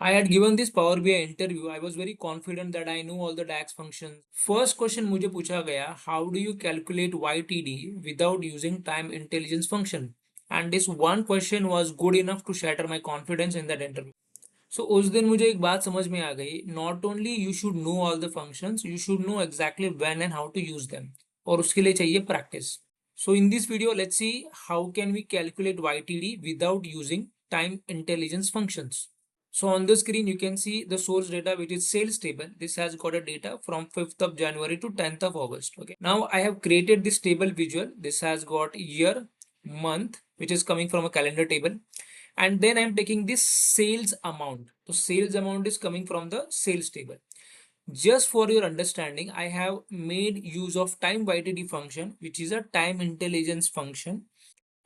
I had given this Power BI interview. I was very confident that I knew all the DAX functions. First question मुझे पूछा गया, how do you calculate YTD without using time intelligence function? And this one question was good enough to shatter my confidence in that interview. So उस दिन मुझे एक बात समझ में आ गई, not only you should know all the functions, you should know exactly when and how to use them. और उसके लिए चाहिए practice. So in this video, let's see how can we calculate YTD without using time intelligence functions. So on the screen, you can see the source data, which is sales table. This has got a data from 5th of January to 10th of August. Okay. Now I have created this table visual. This has got year, month, which is coming from a calendar table. And then I'm taking this sales amount. So sales amount is coming from the sales table. Just for your understanding, I have made use of time YTD function, which is a time intelligence function,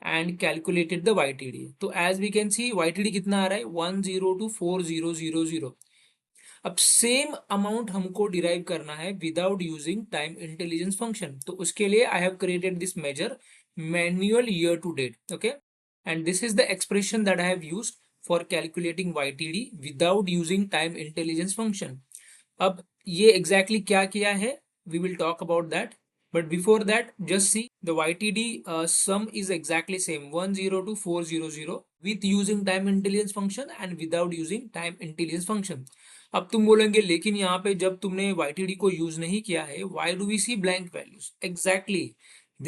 and calculated the YTD. So as we can see, YTD कितना आ रहा है 1024000. अब same amount हमको derive करना है without using time intelligence function. तो उसके लिए I have created this measure manual year to date. Okay, and this is the expression that I have used for calculating YTD without using time intelligence function. अब ये exactly क्या किया है, we will talk about that. But before that, just see the YTD sum is exactly same 102,400 with using time intelligence function and without using time intelligence function. अब तुम बोलेंगे लेकिन यहाँ पे जब तुमने YTD को यूज नहीं किया है, why do we see blank values? Exactly,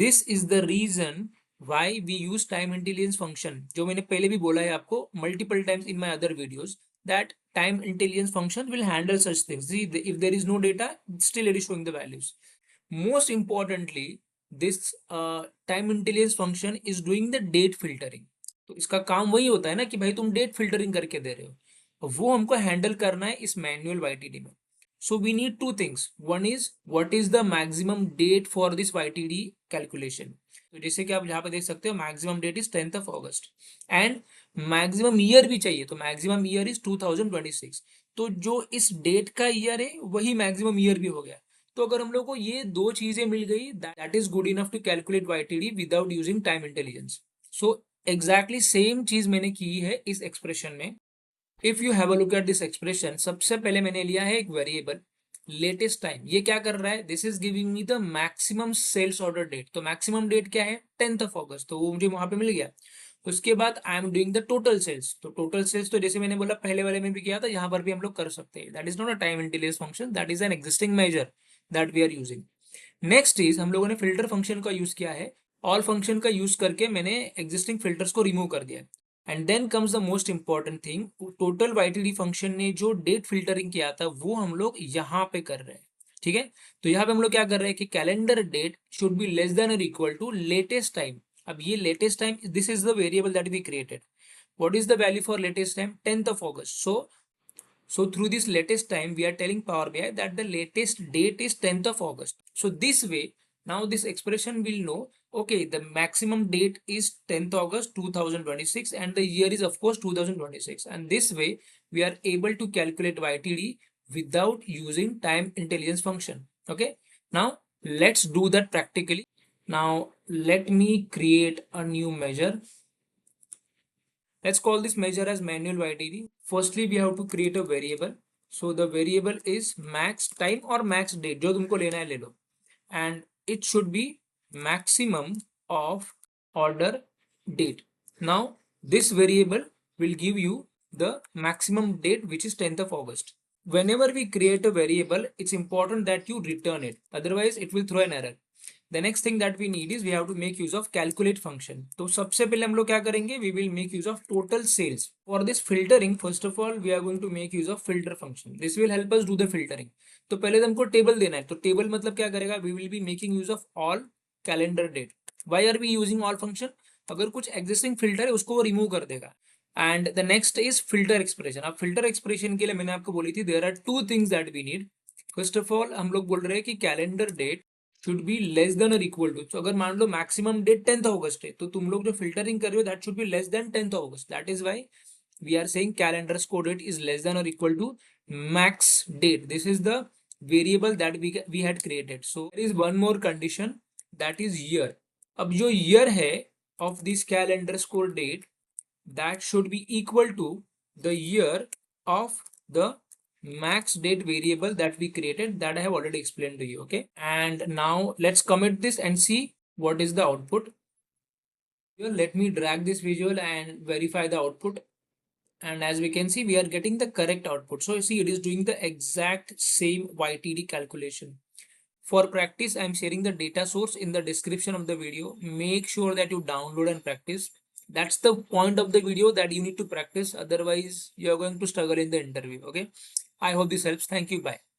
this is the reason why we use time intelligence function. जो मैंने पहले भी बोला है आपको multiple times in my other videos, that time intelligence function will handle such things. See, if there is no data, still it is showing the values. Most importantly, this time intelligence function is doing the date filtering. तो इसका काम वही होता है ना कि भाई तुम डेट फिल्टरिंग करके दे रहे हो, वो हमको हैंडल करना है इस मैनुअल YTD में. So we need two things. One is what is the maximum date for this YTD calculation. तो जैसे कि आप यहाँ पे देख सकते हो, maximum date is 10th of August and maximum year भी चाहिए. तो मैक्सिमम ईयर इज 2026. तो जो इस डेट का ईयर है वही मैक्सिमम ईयर भी हो गया. तो अगर हम लोग को ये दो चीजें मिल गई, that is good enough to calculate YTD without using time intelligence. So exactly same चीज मैंने की है इस एक्सप्रेशन में. If you have a look at this expression, सबसे पहले मैंने लिया है एक वेरिएबल लेटेस्ट टाइम. ये क्या कर रहा है, this is giving me the maximum sales order date. तो मैक्सिमम डेट क्या है 10th of August, तो वो मुझे वहां पे मिल गया. उसके बाद I am doing the total sales. तो टोटल सेल्स तो जैसे मैंने बोला पहले वाले में भी किया था, यहाँ पर भी हम लोग कर सकते हैं. That is not a time intelligence function, that is an existing measure that we are using. Next is हम लोगों ने फिल्टर फंक्शन का यूज किया है. ऑल फंक्शन का यूज करके मैंने एग्जिस्टिंग फिल्टर्स को रिमूव कर दिया. And then comes the most important thing, total YTD function ने जो डेट फिल्टरिंग किया था वो हम लोग यहाँ पे कर रहे हैं. ठीक है, तो यहाँ पे हम लोग क्या कर रहे हैं कि calendar date should be less than और इक्वल टू लेटेस्ट टाइम. अब ये latest time, this is the variable that we created. what is the value for latest time? 10th of August. So through this latest time, we are telling Power BI that the latest date is 10th of August. So this way, now this expression will know, okay, the maximum date is 10th August 2026 and the year is of course 2026. And this way, we are able to calculate YTD without using time intelligence function. Okay, now let's do that practically. Now let me create a new measure. Let's call this measure as manual YTD. Firstly, we have to create a variable. So the variable is max time or max date. जो तुमको लेना है ले लो. And it should be maximum of order date. Now this variable will give you the maximum date, which is 10th of August. Whenever we create a variable, it's important that you return it. Otherwise, it will throw an error. The next thing that we need is we have to make use of calculate function. तो सबसे पहले हम लोग क्या करेंगे, we will make use of total sales. For this filtering, first of all, we are going to make use of filter function. This will help us do the filtering. तो पहले तो हमको टेबल देना है. तो टेबल मतलब क्या करेगा, we will be making use of all calendar date. Why are we using all function? अगर कुछ existing filter है उसको वो remove कर देगा. And the next is filter expression. अब filter expression के लिए मैंने आपको बोली थी, there are two things that we need. First of all, हम लोग बोल रहे हैं कि calendar date should be less than or equal to. तो अगर मान लो मैक्सिमम डेट 10th अगस्त है, तो तुम लोग जो फिल्टरिंग कर रहे हो that should be less than 10th August. That is why we are saying calendar score date is less than और equal to max date. This is the variable that we had created. So there is one more condition, that is year. अब जो year है of this calendar score date, that should be equal to the year of the max date variable that we created, that I have already explained to you. Okay, and now let's commit this and see what is the output. Here, let me drag this visual and verify the output. And as we can see, we are getting the correct output. So you see, it is doing the exact same YTD calculation. For practice, I'm sharing the data source in the description of the video. Make sure that you download and practice. That's the point of the video, that you need to practice. Otherwise, you are going to struggle in the interview. Okay. I hope this helps. Thank you. Bye.